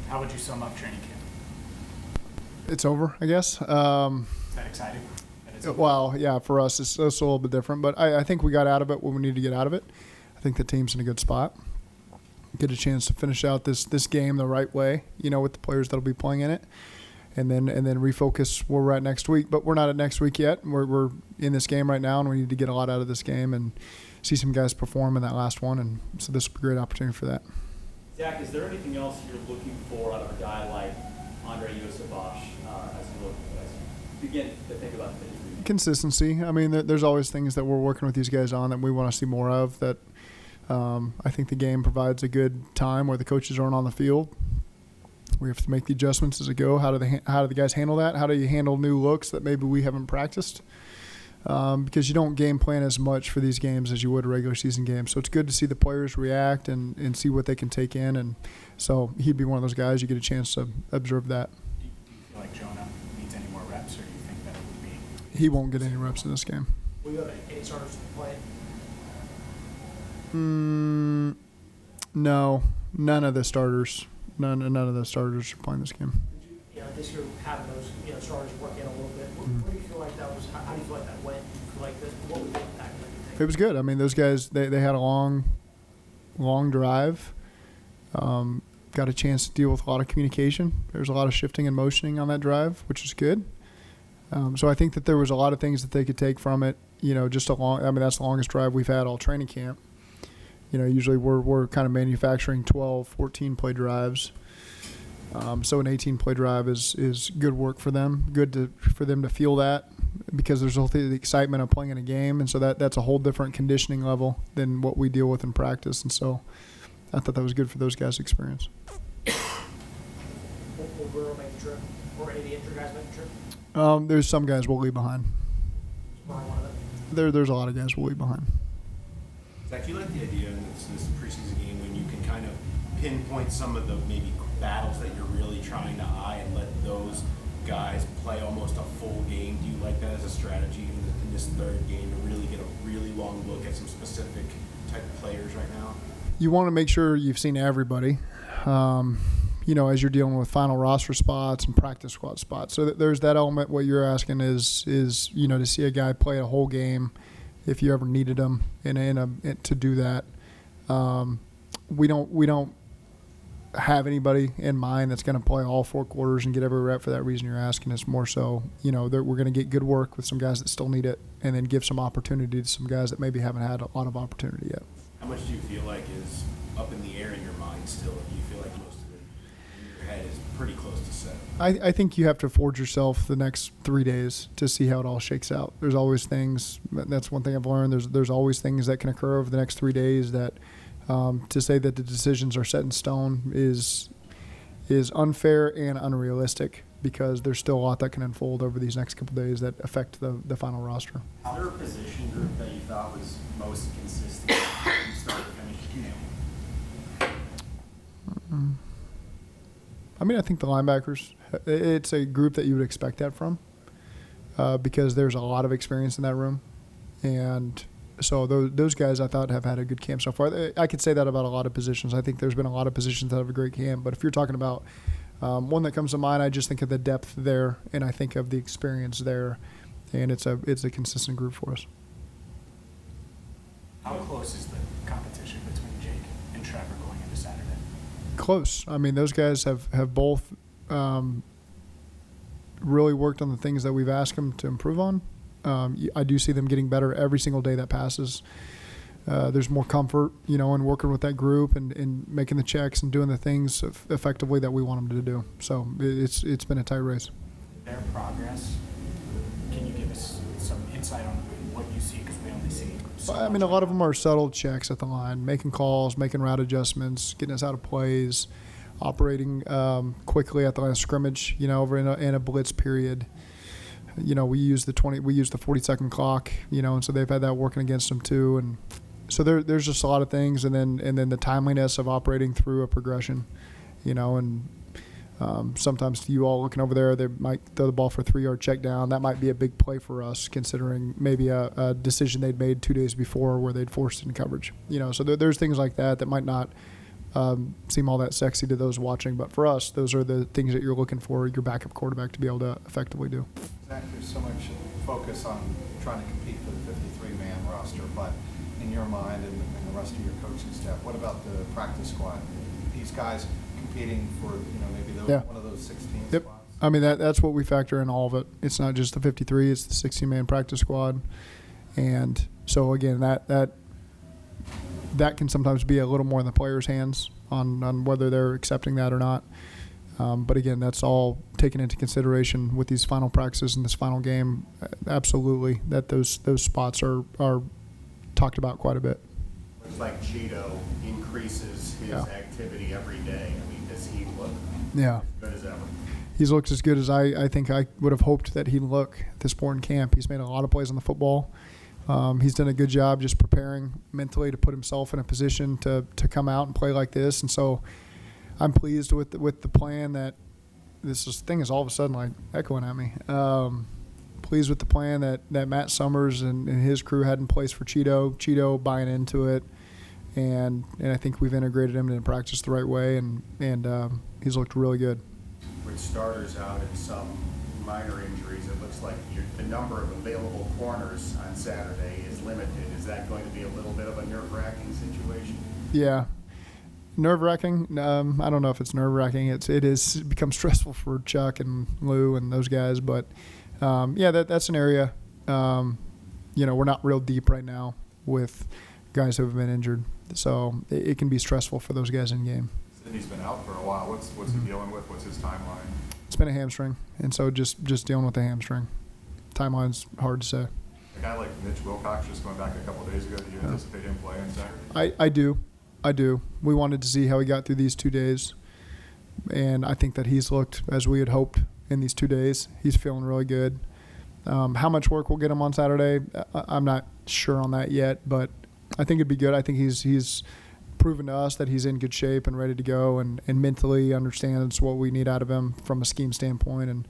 How would you sum up training camp? It's over, I guess. Is that exciting? Well, yeah, for us, it's a little bit different. But I think we got out of it when we need to get out of it. I think the team's in a good spot. Get a chance to finish out this game the right way, with the players that'll be playing in it. And then refocus where we're at next week. But we're not at next week yet. We're in this game right now, and we need to get a lot out of this game and see some guys perform in that last one. And so this will be a great opportunity for that. Zach, is there anything else you're looking for out of a guy like Andre Yosavash as you begin to think about things? Consistency. I mean, there's always things that we're working with these guys on that we want to see more of. That I think the game provides a good time where the coaches aren't on the field. We have to make the adjustments as it go. How do the guys handle that? How do you handle new looks that maybe we haven't practiced? Because you don't game plan as much for these games as you would a regular season game. So it's good to see the players react and see what they can take in. And so he'd be one of those guys you get a chance to observe that. Do you feel like Jonah needs any more reps, or do you think that it would be? He won't get any reps in this game. Will you have any starters to play? No, none of the starters. None of the starters are playing this game. This year having those starters work in a little bit. What do you feel like that was? How do you feel like that went? Do you feel like this? What was the impact? It was good. I mean, those guys they had a long drive. Got a chance to deal with a lot of communication. There's a lot of shifting and motioning on that drive, which is good. So I think that there was a lot of things that they could take from it. Just that's the longest drive we've had all training camp. Usually we're kind of manufacturing 12, 14 play drives. So an 18 play drive is good work for them. Good for them to feel that, because there's all the excitement of playing in a game, and so that's a whole different conditioning level than what we deal with in practice. And so I thought that was good for those guys' experience. Will Burrow make the trip, or any of the injured guys make the trip? There's some guys we'll leave behind. One of them. There's a lot of guys we'll leave behind. Zach, do you like the idea in this preseason game when you can kind of pinpoint some of the maybe battles that you're really trying to eye and let those guys play almost a full game? Do you like that as a strategy in this third game to really get a really long look at some specific type of players right now? You want to make sure you've seen everybody, as you're dealing with final roster spots and practice squad spots. So there's that element. What you're asking is to see a guy play a whole game if you ever needed him to do that. We don't have anybody in mind that's going to play all 4 quarters and get every rep for that reason you're asking. It's more so, that we're going to get good work with some guys that still need it, and then give some opportunity to some guys that maybe haven't had a lot of opportunity yet. How much do you feel like is up in the air in your mind still? Do you feel like most of it in your head is pretty close to set? I think you have to forge yourself the next 3 days to see how it all shakes out. There's always things. That's one thing I've learned. There's always things that can occur over the next 3 days that to say that the decisions are set in stone is unfair and unrealistic, because there's still a lot that can unfold over these next couple of days that affect the final roster. Is there a position group that you thought was most consistent from start to finish camp? I think the linebackers, it's a group that you would expect that from, because there's a lot of experience in that room. And so those guys I thought have had a good camp so far. I could say that about a lot of positions. I think there's been a lot of positions that have a great camp. But if you're talking about one that comes to mind, I just think of the depth there, and I think of the experience there. And it's a consistent group for us. How close is the competition between Jake and Trevor going into Saturday? Close. Those guys have both really worked on the things that we've asked them to improve on. I do see them getting better every single day that passes. There's more comfort, in working with that group and making the checks and doing the things effectively that we want them to do. So it's been a tight race. Their progress, can you give us some insight on what you see, because we only see so a lot of them are subtle checks at the line, making calls, making route adjustments, getting us out of plays, operating quickly at the line of scrimmage, over in a blitz period. We use the 40-second clock, and so they've had that working against them too. And so there's just a lot of things, and then the timeliness of operating through a progression, and sometimes you all looking over there, they might throw the ball for a 3-yard check down. That might be a big play for us, considering maybe a decision they'd made 2 days before where they'd forced in coverage. So there's things like that might not seem all that sexy to those watching. But for us, those are the things that you're looking for your backup quarterback to be able to effectively do. Zach, there's so much focus on trying to compete for the 53-man roster, but in your mind and the rest of your coaching staff, what about the practice squad? These guys competing for, maybe one of those 16 Yep. spots? I mean, that's what we factor in all of it. It's not just the 53, it's the 16-man practice squad. And so, again, that can sometimes be a little more in the players' hands on whether they're accepting that or not. But, again, that's all taken into consideration with these final practices and this final game. Absolutely, that those spots are talked about quite a bit. Looks like Cheeto increases his activity every day. I mean, does he look as good as ever? He's looked as good as I think I would have hoped that he'd look at this point in camp. He's made a lot of plays on the football. He's done a good job just preparing mentally to put himself in a position to come out and play like this. And so I'm pleased with the plan that thing is all of a sudden like echoing at me. Pleased with the plan that Matt Summers and his crew had in place for Cheeto buying into it. And I think we've integrated him into practice the right way, and he's looked really good. With starters out and some minor injuries, it looks like the number of available corners on Saturday is limited. Is that going to be a little bit of a nerve-wracking situation? Yeah. Nerve-wracking? I don't know if it's nerve-wracking. It become stressful for Chuck and Lou and those guys. But, that's an area, we're not real deep right now with guys who have been injured. So it can be stressful for those guys in game. He's been out for a while. What's he dealing with? What's his timeline? It's been a hamstring, and so just dealing with the hamstring. Timeline's hard to say. A guy like Mitch Wilcox just going back a couple of days ago, do you anticipate him playing Saturday? I do. We wanted to see how he got through these 2 days, and I think that he's looked as we had hoped in these 2 days. He's feeling really good. How much work we'll get him on Saturday, I'm not sure on that yet, but I think it'd be good. I think he's proven to us that he's in good shape and ready to go and mentally understands what we need out of him from a scheme standpoint, and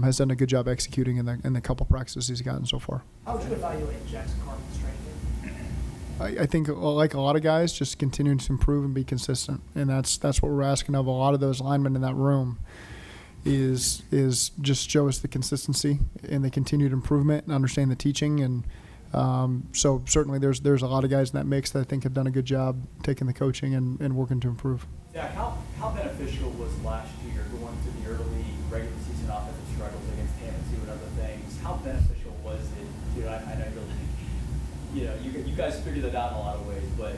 has done a good job executing in the couple practices he's gotten so far. How would you evaluate Jackson Carmen's strength? I think, like a lot of guys, just continuing to improve and be consistent, and that's what we're asking of a lot of those linemen in that room. Is just show us the consistency and the continued improvement and understand the teaching. And so certainly there's a lot of guys in that mix that I think have done a good job taking the coaching and working to improve. Zach, how beneficial was last year going to the early regular season offensive struggles against Tennessee and other things? How beneficial was it? I know you guys figured that out in a lot of ways, but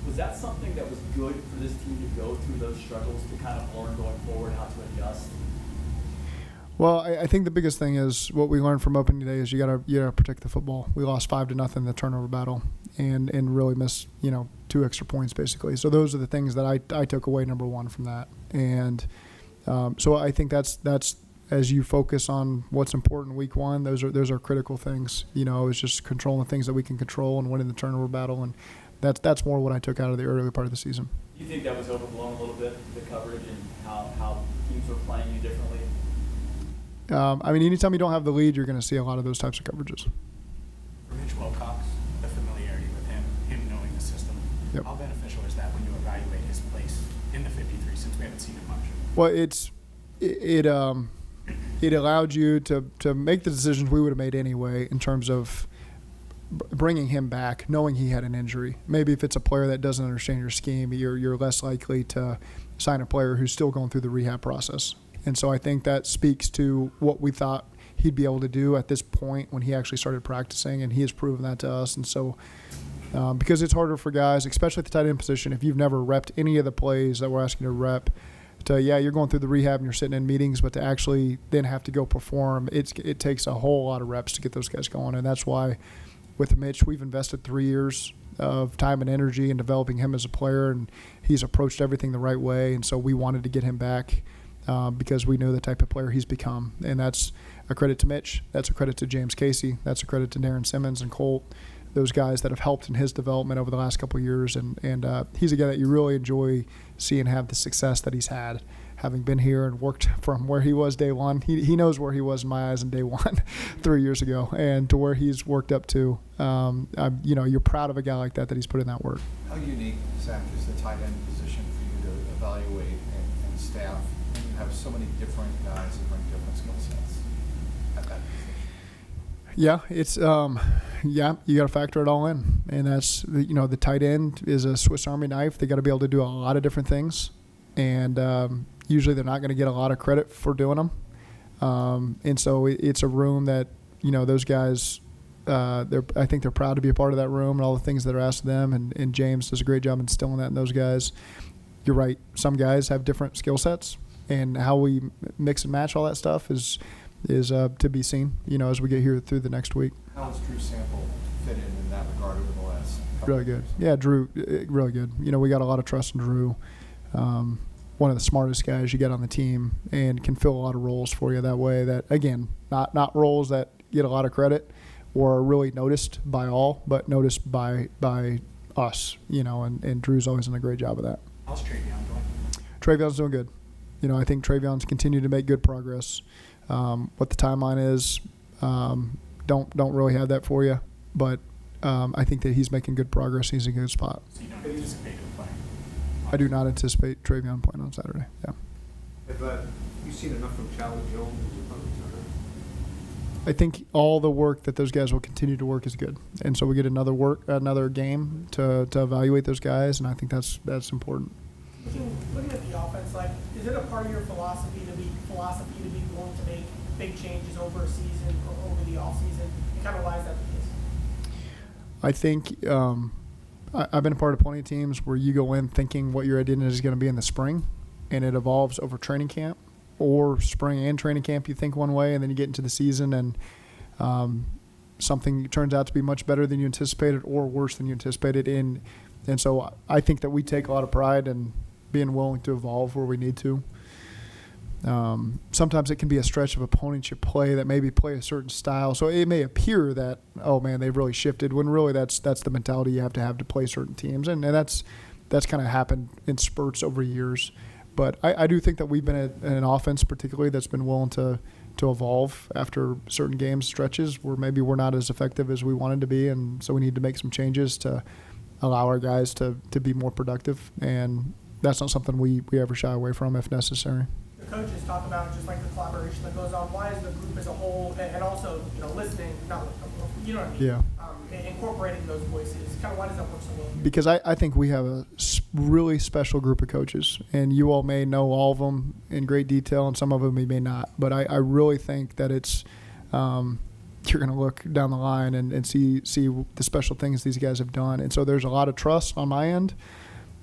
was that something that was good for this team to go through those struggles to kind of learn going forward how to adjust? Well, I think the biggest thing is what we learned from opening day is you gotta protect the football. We lost 5-0 in the turnover battle, and really missed 2 extra points basically. So those are the things that I took away number one from that. And so I think that's as you focus on what's important week one, those are critical things. It's just controlling the things that we can control and winning the turnover battle, and that's more what I took out of the early part of the season. Do you think that was overblown a little bit, the coverage and how teams were playing you differently? Anytime you don't have the lead, you're going to see a lot of those types of coverages. For Mitch Wilcox, the familiarity with him knowing the system, Yep. How beneficial is that when you evaluate his place in the 53 since we haven't seen it much? Well, it allowed you to make the decisions we would have made anyway in terms of bringing him back, knowing he had an injury. Maybe if it's a player that doesn't understand your scheme, you're less likely to sign a player who's still going through the rehab process. And so I think that speaks to what we thought he'd be able to do at this point when he actually started practicing, and he has proven that to us. And so because it's harder for guys, especially at the tight end position, if you've never repped any of the plays that we're asking you to rep, you're going through the rehab and you're sitting in meetings, but to actually then have to go perform, it takes a whole lot of reps to get those guys going. And that's why with Mitch, we've invested 3 years of time and energy in developing him as a player, and he's approached everything the right way. And so we wanted to get him back because we know the type of player he's become. And that's a credit to Mitch. That's a credit to James Casey. That's a credit to Darren Simmons and Colt, those guys that have helped in his development over the last couple of years. And he's a guy that you really enjoy seeing have the success that he's had, having been here and worked from where he was day one. He knows where he was in my eyes in day one 3 years ago, and to where he's worked up to. You're proud of a guy like that he's put in that work. How unique, Zach, is the tight end position for you evaluate and staff when you have so many different guys that bring different skill sets at that position? Yeah, it's you got to factor it all in, and that's the tight end is a Swiss Army knife. They got to be able to do a lot of different things, and usually they're not going to get a lot of credit for doing them. And so it's a room that those guys. I think they're proud to be a part of that room and all the things that are asked of them. And James does a great job instilling that in those guys. You're right. Some guys have different skill sets, and how we mix and match all that stuff is to be seen. As we get here through the next week. How has Drew Sample fit in that regard over the last couple Really of good. years? Yeah, Drew, really good. We got a lot of trust in Drew. One of the smartest guys you get on the team, and can fill a lot of roles for you that way. That again, not roles that get a lot of credit or are really noticed by all, but noticed by us. And Drew's always done a great job of that. How's Travion doing? Travion's doing good. I think Travion's continued to make good progress. What the timeline is, don't really have that for you, but I think that he's making good progress. He's in a good spot. So you don't anticipate him playing? I do not anticipate Travion playing on Saturday. Yeah. Have you seen enough from Charlie Jones? I think all the work that those guys will continue to work is good, and so we get another game to evaluate those guys, and I think that's important. Looking at the offense, is it a part of your philosophy to be willing to make big changes over a season or over the off season? And kind of why is that the case? I think I've been a part of plenty of teams where you go in thinking what your identity is going to be in the spring, and it evolves over training camp, or spring and training camp. You think one way, and then you get into the season, and something turns out to be much better than you anticipated, or worse than you anticipated. And so I think that we take a lot of pride in being willing to evolve where we need to. Sometimes it can be a stretch of opponents you play that maybe play a certain style. So it may appear that, oh man, they've really shifted, when really that's the mentality you have to play certain teams. And that's kind of happened in spurts over years. But I do think that we've been an offense particularly that's been willing to evolve after certain game stretches where maybe we're not as effective as we wanted to be. And so we need to make some changes to allow our guys to be more productive. And that's not something we ever shy away from if necessary. The coaches talk about just like the collaboration that goes on. Why is the group as a whole, and also listening, not what I mean? Yeah. Incorporating those voices. Kind of why does that work so well? Because I think we have a really special group of coaches, and you all may know all of them in great detail, and some of them you may not. But I really think that it's you're going to look down the line and see the special things these guys have done. And so there's a lot of trust on my end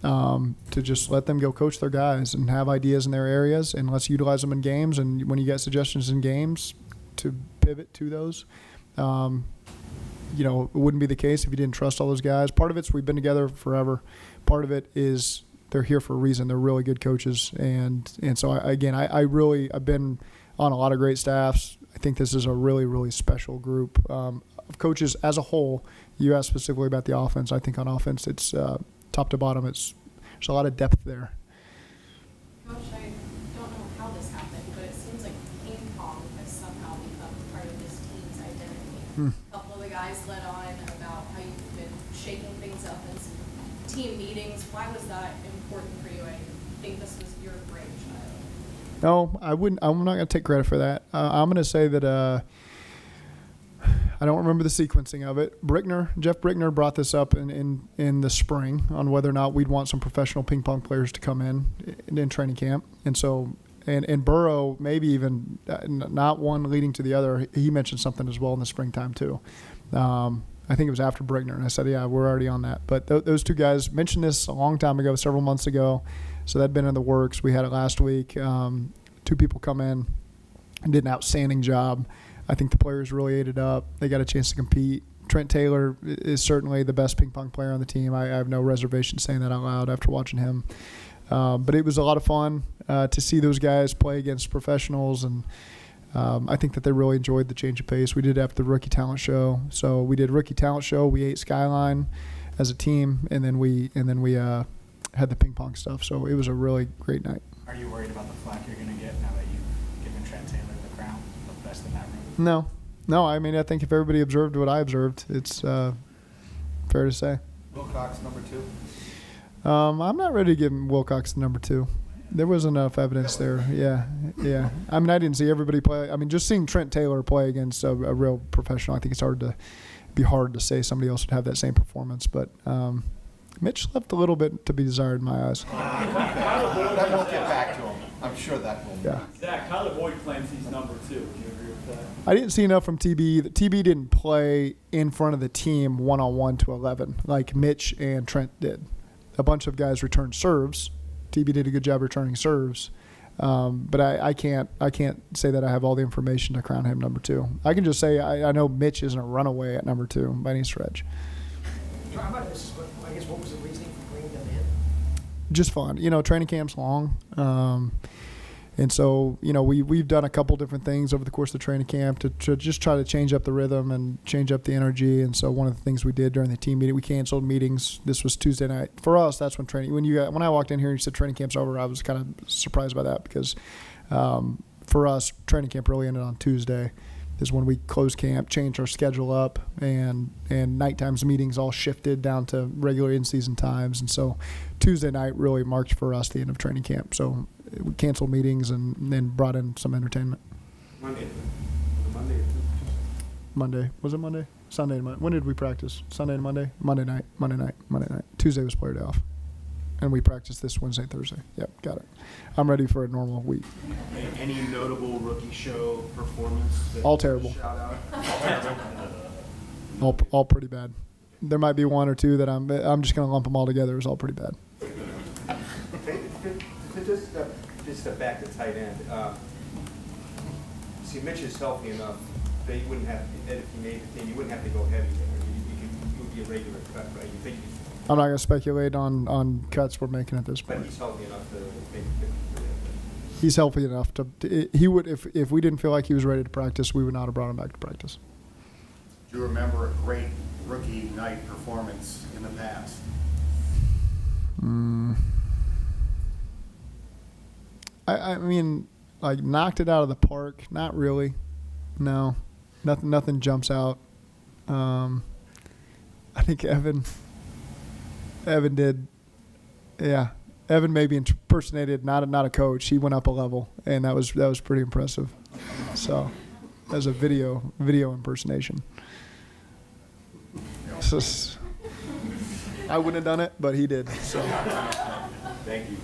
to just let them go coach their guys and have ideas in their areas, and let's utilize them in games. And when you get suggestions in games, to pivot to those. It wouldn't be the case if you didn't trust all those guys. Part of it's we've been together forever. Part of it is they're here for a reason. They're really good coaches. And so, I've been on a lot of great staffs. I think this is a really, really special group of coaches as a whole. You asked specifically about the offense. I think on offense, it's top to bottom. There's a lot of depth there. Coach, I don't know how this happened, but it seems like ping pong has somehow become part of this team's identity. A couple of the guys led on about how you've been shaking things up in some team meetings. Why was that important for you? I think this was your brainchild. No, I wouldn't. I'm not going to take credit for that. I'm going to say that I don't remember the sequencing of it. Jeff Brickner brought this up in the spring on whether or not we'd want some professional ping pong players to come in training camp. And so, and Burrow, maybe even not one leading to the other, he mentioned something as well in the springtime too. I think it was after Brickner, and I said, yeah, we're already on that. But those two guys mentioned this a long time ago, several months ago. So that'd been in the works. We had it last week. Two people come in and did an outstanding job. I think the players really ate it up. They got a chance to compete. Trent Taylor is certainly the best ping pong player on the team. I have no reservation saying that out loud after watching him. But it was a lot of fun to see those guys play against professionals, and I think that they really enjoyed the change of pace. We did after the rookie talent show. So we did rookie talent show. We ate Skyline as a team, and then we had the ping pong stuff. So it was a really great night. Are you worried about the flack you're going to get now that you've given Trent Taylor the crown, the best in that room? No. I mean, I think if everybody observed what I observed, it's fair to say. Wilcox, number 2. I'm not ready to give Wilcox the number 2. There was enough evidence there. Yeah. I mean, I didn't see everybody play. I mean, just seeing Trent Taylor play against a real professional, I think it's hard to say somebody else would have that same performance. But Mitch left a little bit to be desired in my eyes. That won't get back to him. I'm sure that will. Yeah. Zach, Tyler Boyd claims he's number 2. Would you agree with that? I didn't see enough from TB. TB didn't play in front of the team 1-on-1 to 11 like Mitch and Trent did. A bunch of guys returned serves. TB did a good job returning serves. But I can't say that I have all the information to crown him number 2. I can just say I know Mitch isn't a runaway at number 2 by any stretch. I might have missed this, but I guess what was the reasoning for bringing them in? Just fun. Training camp's long. And so, we've done a couple different things over the course of the training camp to just try to change up the rhythm and change up the energy. And so one of the things we did during the team meeting, we canceled meetings. This was Tuesday night. For us, that's when when I walked in here and you said training camp's over, I was kind of surprised by that because for us, training camp really ended on Tuesday. Is when we closed camp, changed our schedule up, and night times meetings all shifted down to regular in-season times. And so Tuesday night really marked for us the end of training camp. So we canceled meetings and then brought in some entertainment. Monday. Was it Monday? Sunday and Monday. When did we practice? Sunday and Monday? Monday night. Tuesday was player day off. And we practiced this Wednesday, Thursday. Yep, got it. I'm ready for a normal week. Any notable rookie show performance? All terrible. Shout out. All pretty bad. There might be one or two that I'm just going to lump them all together. It was all pretty bad. Just back to tight end. See, Mitch is healthy enough that you wouldn't have, if he made the team, you wouldn't have to go heavy there. You would be a regular cut, right? You think I'm not going to speculate on cuts we're making at this but point. he's healthy enough to make 53. He's healthy enough to he would if we didn't feel like he was ready to practice, we would not have brought him back to practice. Do you remember a great rookie night performance in the past? I mean, like knocked it out of the park. Not really. No, nothing jumps out. I think Evan did. Yeah, Evan maybe impersonated not a coach. He went up a level, and that was pretty impressive. So, as a video impersonation. So, I wouldn't have done it, but he did. So. Thank you.